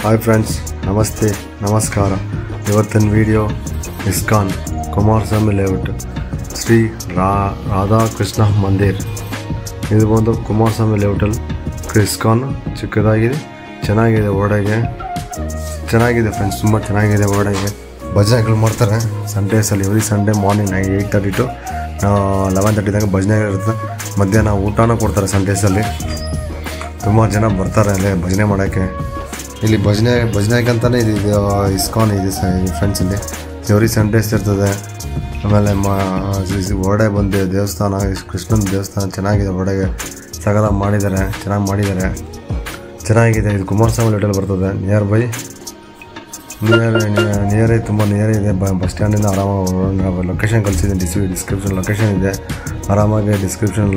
Hi friends, ನಮಸ್ತೆ, ನಮಸ್ಕಾರ. ಇವತ್ತಿನ ವಿಡಿಯೋ ಇಸ್ಕಾನ್ ಕುಮಾರಸ್ವಾಮಿ ಲೇಔಟ್ ಶ್ರೀ ರಾಧಾಕೃಷ್ಣ ಮಂದಿರ್. ಇದು ಬಂದು ಕುಮಾರಸ್ವಾಮಿ ಲೇಔಟಲ್ಲಿ ಇಸ್ಕಾನ್ ಚಿಕ್ಕದಾಗಿದೆ, ಚೆನ್ನಾಗಿದೆ. ಒಳಗೆ ಚೆನ್ನಾಗಿದೆ ಫ್ರೆಂಡ್ಸ್, ತುಂಬ ಚೆನ್ನಾಗಿದೆ. ಒಳಗೆ ಭಜನೆಗಳು ಮಾಡ್ತಾರೆ ಸಂಡೇಸಲ್ಲಿ. ಎವ್ರಿ ಸಂಡೇ ಮಾರ್ನಿಂಗ್ 8:30 to 11:30 ತನಕ ಭಜನೆ ಇರುತ್ತೆ. ಮಧ್ಯಾಹ್ನ ಊಟನೂ ಕೊಡ್ತಾರೆ ಸಂಡೇಸಲ್ಲಿ. ತುಂಬ ಜನ ಬರ್ತಾರೆ ಅಲ್ಲೇ ಭಜನೆ ಮಾಡೋಕ್ಕೆ. ಇಲ್ಲಿ ಭಜನೆಗಂತಲೇ ಇದು ಇಸ್ಕಾನ್ ಇದೆ ಫ್ರೆಂಡ್ಸ್. ಇಲ್ಲಿ ಎವ್ರಿ ಸಂಡೇಸ್ ಇರ್ತದೆ. ಆಮೇಲೆ ಹೊರಡೆ ಬಂದು ದೇವಸ್ಥಾನ, ಕೃಷ್ಣನ ದೇವಸ್ಥಾನ ಚೆನ್ನಾಗಿದೆ. ಹೊರಡೆಗೆ ಸಗದ ಮಾಡಿದ್ದಾರೆ, ಚೆನ್ನಾಗಿದೆ. ಇದು ಕುಮಾರಸ್ವಾಮಿ ಲೇಔಟಲ್ಲಿ ಬರ್ತದೆ. ನಿಯರ್ ತುಂಬ ನಿಯರ್ ಇದೆ. ಬಸ್ ಸ್ಟ್ಯಾಂಡಿಂದ ಆರಾಮಾಗಿ ಲೊಕೇಶನ್ ಕಳಿಸಿದ್ದೀನಿ, ಡಿಸ್ಕ್ರಿಪ್ಷನ್ ಲೊಕೇಶನ್ ಇದೆ. ಆರಾಮಾಗಿ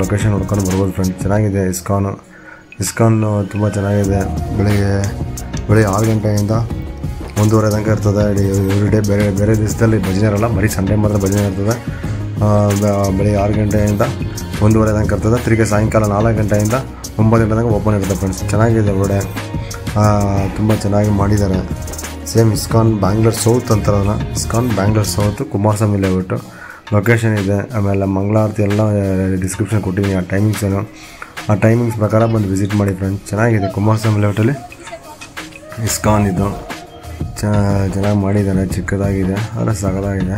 ಲೊಕೇಶನ್ ನೋಡ್ಕೊಂಡು ಬರ್ಬೋದು ಫ್ರೆಂಡ್ಸ್. ಚೆನ್ನಾಗಿದೆ ಇಸ್ಕಾನ್ ತುಂಬ ಚೆನ್ನಾಗಿದೆ. ಬೆಳಿಗ್ಗೆ 6 ಗಂಟೆಯಿಂದ 1:30 ತನಕ ಇರ್ತದೆ. ಎವ್ರಿ ಡೇ ಬೇರೆ ದಿವಸದಲ್ಲಿ ಭಜನೆ ಇರೋಲ್ಲ, ಬರೀ ಸಂಡೇ ಮಾತ್ರ ಭಜನೆ ಇರ್ತದೆ. ಬೆಳಿಗ್ಗೆ 6 ಗಂಟೆಯಿಂದ 1:30 ತನಕ ಇರ್ತದೆ. ತಿರುಗಿ ಸಾಯಂಕಾಲ 4 ಗಂಟೆಯಿಂದ 9 ಗಂಟೆ ತನಕ ಓಪನ್ ಇರ್ತದೆ ಫ್ರೆಂಡ್ಸ್. ಚೆನ್ನಾಗಿದೆ ಒಳ್ಳೆ, ತುಂಬ ಚೆನ್ನಾಗಿ ಮಾಡಿದ್ದಾರೆ. ಸೇಮ್ ಇಸ್ಕಾನ್ ಬ್ಯಾಂಗ್ಳೂರ್ ಸೌತ್ ಅಂತಾರಲ್ಲ, ISKCON Bangalore south Kumaraswamy layout location ಇದೆ. ಆಮೇಲೆ ಮಂಗಳಾರತಿ ಎಲ್ಲ ಡಿಸ್ಕ್ರಿಪ್ಷನ್ ಕೊಟ್ಟಿದ್ದೀನಿ. ಆ ಟೈಮಿಂಗ್ಸ್ ಪ್ರಕಾರ ಬಂದು ವಿಸಿಟ್ ಮಾಡಿ ಫ್ರೆಂಡ್ಸ್. ಚೆನ್ನಾಗಿದೆ ಕುಮಾರಸ್ವಾಮಿ ಲೇಔಟಲ್ಲಿ ಇಸ್ಕಾನ್. ಇದು ಚೆನ್ನಾಗಿ ಮಾಡಿದ್ದಾರೆ, ಚಿಕ್ಕದಾಗಿದೆ, ಆದರೆ ಸಗದಾಗಿದೆ.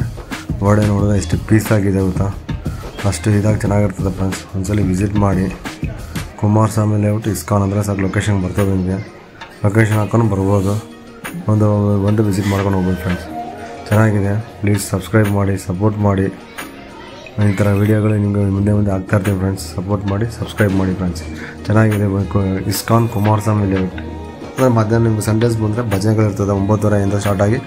ಗೋಡೆ ನೋಡಿದ್ರೆ ಎಷ್ಟು ಪೀಸಾಗಿದೆ ಗೊತ್ತಾ, ಅಷ್ಟು ಇದಾಗಿ ಚೆನ್ನಾಗಿರ್ತದೆ ಫ್ರೆಂಡ್ಸ್. ಒಂದ್ಸಲ ವಿಸಿಟ್ ಮಾಡಿ. ಕುಮಾರಸ್ವಾಮಿ ಲೇಔಟ್ ಇಸ್ಕಾನ್ ಅಂದರೆ ಸಾಕು, ಲೊಕೇಶನ್ ಬರ್ತದೆ. ನಿಮಗೆ ಲೊಕೇಶನ್ ಹಾಕೊಂಡು ಬರ್ಬೋದು. ಒಂದು ವಿಸಿಟ್ ಮಾಡ್ಕೊಂಡು ಹೋಗ್ಬೋದು ಫ್ರೆಂಡ್ಸ್. ಚೆನ್ನಾಗಿದೆ. ಪ್ಲೀಸ್ ಸಬ್ಸ್ಕ್ರೈಬ್ ಮಾಡಿ, ಸಪೋರ್ಟ್ ಮಾಡಿ. ಈ ಥರ ವೀಡಿಯೋಗಳು ನಿಮಗೆ ಮುಂದೆ ಆಗ್ತಾಯಿರ್ತೀವಿ ಫ್ರೆಂಡ್ಸ್. ಸಪೋರ್ಟ್ ಮಾಡಿ, ಸಬ್ಸ್ಕ್ರೈಬ್ ಮಾಡಿ ಫ್ರೆಂಡ್ಸ್. ಚೆನ್ನಾಗಿದೆ ಇಸ್ಕಾನ್ ಕುಮಾರಸ್ವಾಮಿ ಲೇಔಟ್. ಅಂದರೆ ಮಧ್ಯಾಹ್ನ ನಿಮ್ಗೆ ಸಂಡೇಸ್ ಬಂದರೆ ಭಜನೆಗಳಿರ್ತದೆ. 9:30 ಸ್ಟಾರ್ಟ್ ಆಗಿ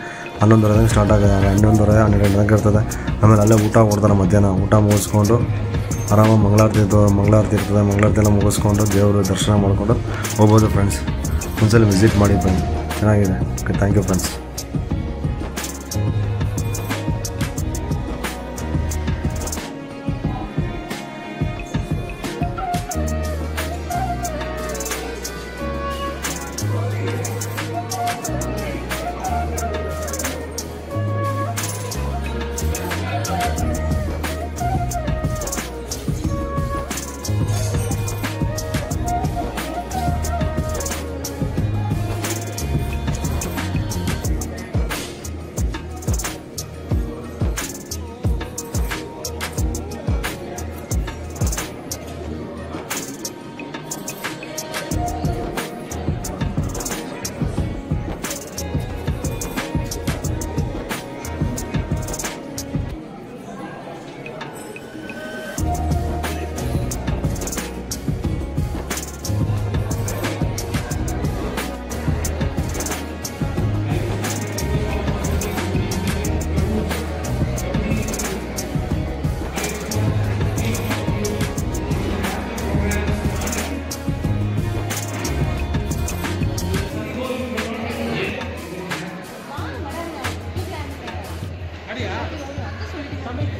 11:00 ತನಕ ಸ್ಟಾರ್ಟ್ ಆಗಿದೆ. 11:30, 12 ತನಕ ಇರ್ತದೆ. ಆಮೇಲೆ ಅಲ್ಲೇ ಊಟ ಕೊಡ್ತಾರೆ. ಮಧ್ಯಾಹ್ನ ಊಟ ಮುಗಿಸ್ಕೊಂಡು ಆರಾಮಾಗಿ ಮಂಗಳಾರತಿ ಇರ್ತದೆ. ಮಂಗಳಾರತಿ ಎಲ್ಲ ಮುಗಿಸ್ಕೊಂಡು ದೇವರು ದರ್ಶನ ಮಾಡಿಕೊಂಡು ಹೋಗ್ಬೋದು ಫ್ರೆಂಡ್ಸ್. ಒಂದ್ಸಲ ವಿಸಿಟ್ ಮಾಡಿ ಫ್ರೆಂಡ್ಸ್, ಚೆನ್ನಾಗಿದೆ. Okay, thank you friends. Ada ya?